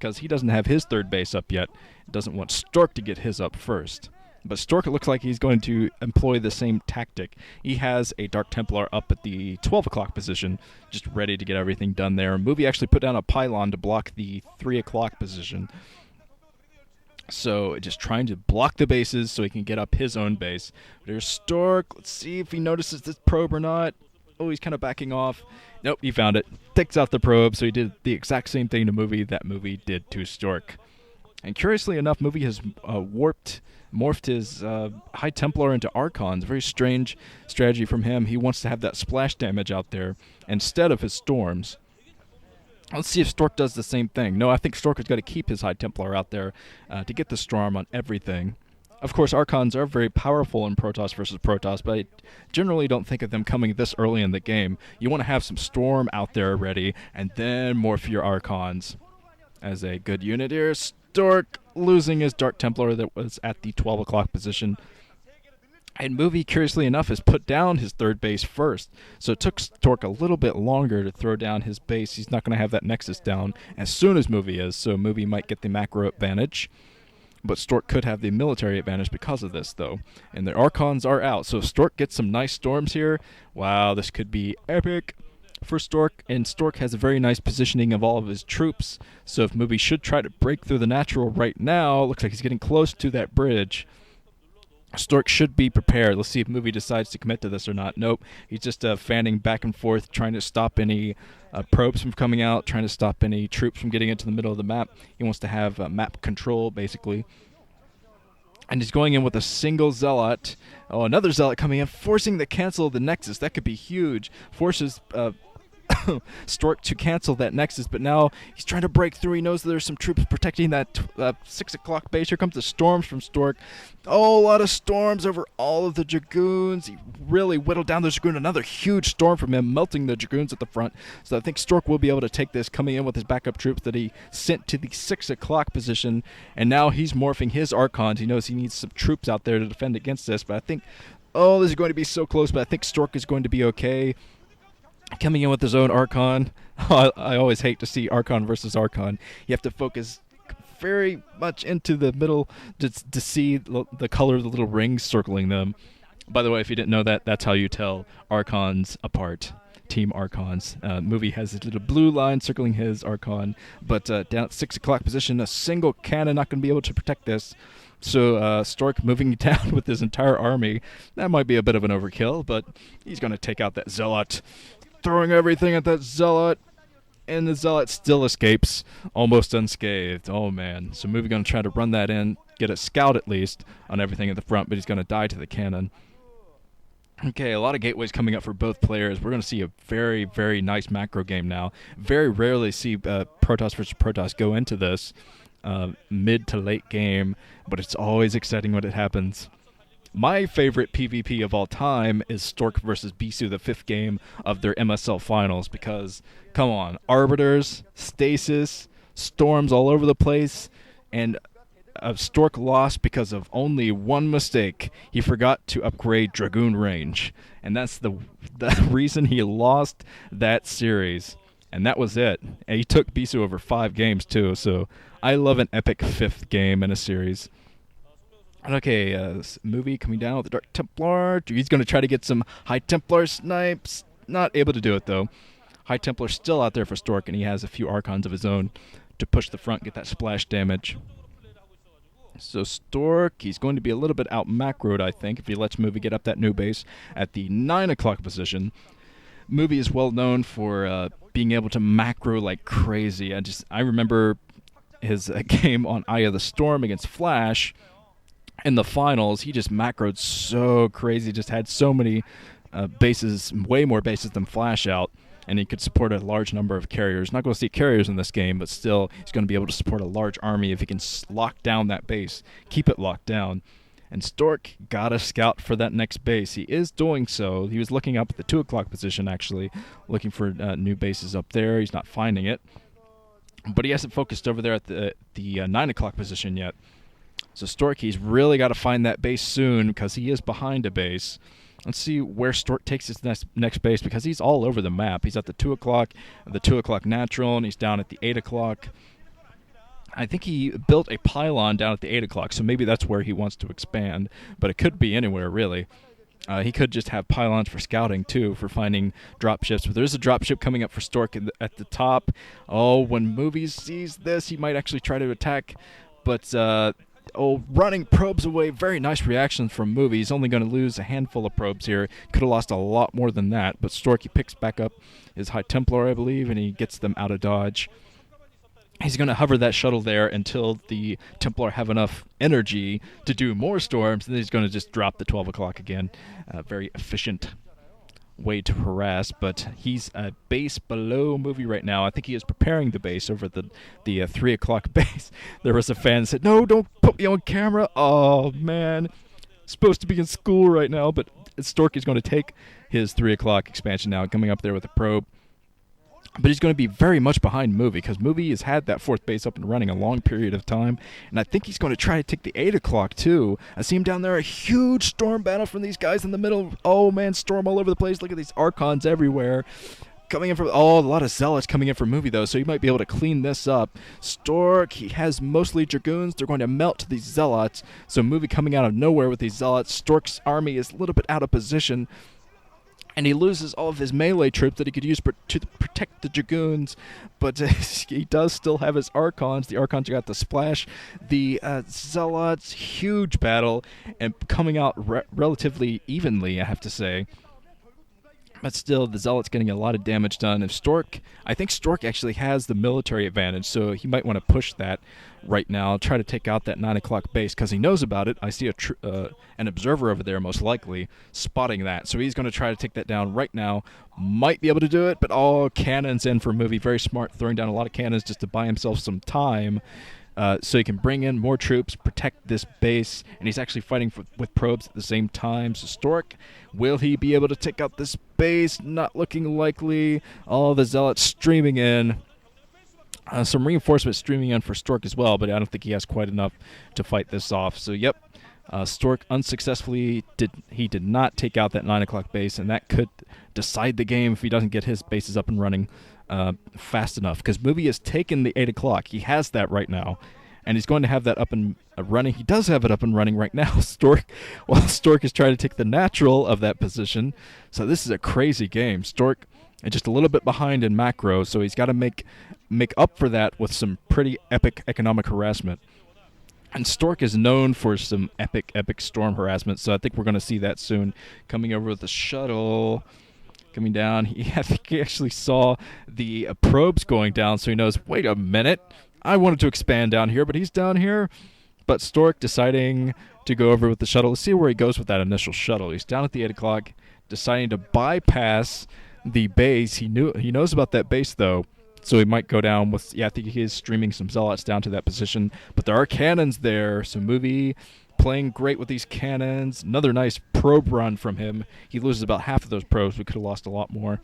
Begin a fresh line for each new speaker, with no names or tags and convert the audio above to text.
because he doesn't have his third base up yet. Doesn't want Stork to get his up first. But Stork looks like he's going to employ the same tactic. He has a Dark Templar up at the 12 o'clock position, just ready to get everything done there. Movie actually put down a pylon to block the 3 o'clock position. So just trying to block the bases so he can get up his own base. There's Stork. Let's see if he notices this probe or not. Oh, he's kind of backing off. Nope, he found it. Takes out the probe, so he did the exact same thing to Movie that Movie did to Stork. And curiously enough, Movie has morphed his High Templar into Archons. Very strange strategy from him. He wants to have that splash damage out there instead of his Storms. Let's see if Stork does the same thing. No, I think Stork has got to keep his High Templar out there to get the Storm on everything. Of course, Archons are very powerful in Protoss versus Protoss, but I generally don't think of them coming this early in the game. You want to have some Storm out there ready, and then morph your Archons. As a good unit here, Stork losing his Dark Templar that was at the 12 o'clock position. And Movie, curiously enough, has put down his third base first. So it took Stork a little bit longer to throw down his base. He's not going to have that Nexus down as soon as Movie is, so Movie might get the macro advantage. But Stork could have the military advantage because of this, though. And the Archons are out, so if Stork gets some nice Storms here, wow, this could be epic for Stork. And Stork has a very nice positioning of all of his troops, so if Movie should try to break through the natural right now, looks like he's getting close to that bridge. Stork should be prepared. Let's see if Movie decides to commit to this or not. Nope. He's just fanning back and forth, trying to stop any probes from coming out, trying to stop any troops from getting into the middle of the map. He wants to have map control, basically. And he's going in with a single Zealot. Oh, another Zealot coming in, forcing the cancel of the Nexus. That could be huge. Forces Stork to cancel that Nexus, but now he's trying to break through. He knows that there's some troops protecting that 6 o'clock base. Here comes the Storms from Stork. Oh, a lot of Storms over all of the Dragoons. He really whittled down the Dragoon. Another huge Storm from him, melting the Dragoons at the front. So I think Stork will be able to take this, coming in with his backup troops that he sent to the 6 o'clock position. And now he's morphing his Archons. He knows he needs some troops out there to defend against this. But I think, oh, this is going to be so close, but I think Stork is going to be okay. Coming in with his own Archon. I always hate to see Archon versus Archon. You have to focus very much into the middle to see the color of the little rings circling them. By the way, if you didn't know that, that's how you tell Archons apart. Team Archons. Movie has a little blue line circling his Archon, but down at 6 o'clock position, a single cannon not going to be able to protect this. So Stork moving down with his entire army. That might be a bit of an overkill, but he's going to take out that Zealot. Throwing everything at that Zealot, and the Zealot still escapes, almost unscathed. Oh, man. So Movie going to try to run that in, get a scout at least on everything at the front, but he's going to die to the cannon. Okay, a lot of gateways coming up for both players. We're going to see a very, very nice macro game now. Very rarely see Protoss versus Protoss go into this mid to late game, but it's always exciting when it happens. My favorite PvP of all time is Stork versus Bisu, the 5th game of their MSL finals, because, come on, Arbiters, Stasis, Storms all over the place, and Stork lost because of only one mistake. He forgot to upgrade Dragoon range, and that's the reason he lost that series. And that was it. And he took Bisu over 5 games, too, so I love an epic 5th game in a series. Okay, Movie coming down with the Dark Templar. He's going to try to get some High Templar snipes. Not able to do it, though. High Templar still out there for Stork, and he has a few Archons of his own to push the front, get that splash damage. So Stork, he's going to be a little bit out macroed, I think, if he lets Movie get up that new base at the 9 o'clock position. Movie is well known for being able to macro like crazy. I remember his game on Eye of the Storm against Flash. In the finals, he just macroed so crazy, just had so many bases, way more bases than Flash out, and he could support a large number of carriers. Not going to see carriers in this game, but still, he's going to be able to support a large army if he can lock down that base, keep it locked down. And Stork got a scout for that next base. He is doing so. He was looking up at the 2 o'clock position, actually, looking for new bases up there. He's not finding it. But he hasn't focused over there at the 9 o'clock position yet. So Stork, he's really got to find that base soon because he is behind a base. Let's see where Stork takes his next base because he's all over the map. He's at the 2 o'clock, the 2 o'clock natural, and he's down at the 8 o'clock. I think he built a pylon down at the 8 o'clock, so maybe that's where he wants to expand, but it could be anywhere, really. He could just have pylons for scouting, too, for finding dropships. But there's a dropship coming up for Stork at the top. Oh, when Movies sees this, he might actually try to attack. But, running probes away. Very nice reactions from Movies. Only going to lose a handful of probes here. Could have lost a lot more than that. But Stork, he picks back up his High Templar, I believe, and he gets them out of dodge. He's going to hover that shuttle there until the Templar have enough energy to do more storms, and then he's going to just drop the 12 o'clock again. Very efficient way to harass, but he's a base below Movie right now. I think he is preparing the base over the 3 o'clock base. There was a fan that said, "No, don't put me on camera." Oh, man. Supposed to be in school right now, but Stork is going to take his 3 o'clock expansion now, coming up there with a probe. But he's going to be very much behind Movie, because Movie has had that fourth base up and running a long period of time. And I think he's going to try to take the 8 o'clock, too. I see him down there, a huge storm battle from these guys in the middle. Oh, man, storm all over the place. Look at these Archons everywhere. Coming in from, a lot of Zealots coming in from Movie, though, so he might be able to clean this up. Stork, he has mostly Dragoons. They're going to melt to these Zealots. So Movie coming out of nowhere with these Zealots. Stork's army is a little bit out of position. And he loses all of his melee troops that he could use to protect the Dragoons. But he does still have his Archons. The Archons got the splash. The Zealots, huge battle. And coming out relatively evenly, I have to say. But still, the Zealot's getting a lot of damage done. I think Stork actually has the military advantage, so he might want to push that right now, try to take out that 9 o'clock base, because he knows about it. I see an observer over there, most likely, spotting that. So he's going to try to take that down right now. Might be able to do it, but cannons in for Movie. Very smart, throwing down a lot of cannons just to buy himself some time. So he can bring in more troops, protect this base, and he's actually fighting with probes at the same time. So Stork, will he be able to take out this base? Not looking likely. All the Zealots streaming in. Some reinforcements streaming in for Stork as well, but I don't think he has quite enough to fight this off. So, yep, Stork unsuccessfully did not take out that 9 o'clock base, and that could decide the game if he doesn't get his bases up and running fast enough, because Movie has taken the 8 o'clock. He has that right now, and he's going to have that up and running. He does have it up and running right now, Stork, while Stork is trying to take the natural of that position. So this is a crazy game. Stork is just a little bit behind in macro, so he's got to make up for that with some pretty epic economic harassment. And Stork is known for some epic storm harassment, so I think we're going to see that soon. Coming over with the shuttle, coming down. I think he actually saw the probes going down, so he knows, wait a minute, I wanted to expand down here, but he's down here. But Stork deciding to go over with the shuttle. Let's see where he goes with that initial shuttle. He's down at the 8 o'clock, deciding to bypass the base. He knows about that base, though, so he might go down with, I think he is streaming some Zealots down to that position. But there are cannons there, so Movie playing great with these cannons. Another nice probe run from him. He loses about half of those probes. We could have lost a lot more.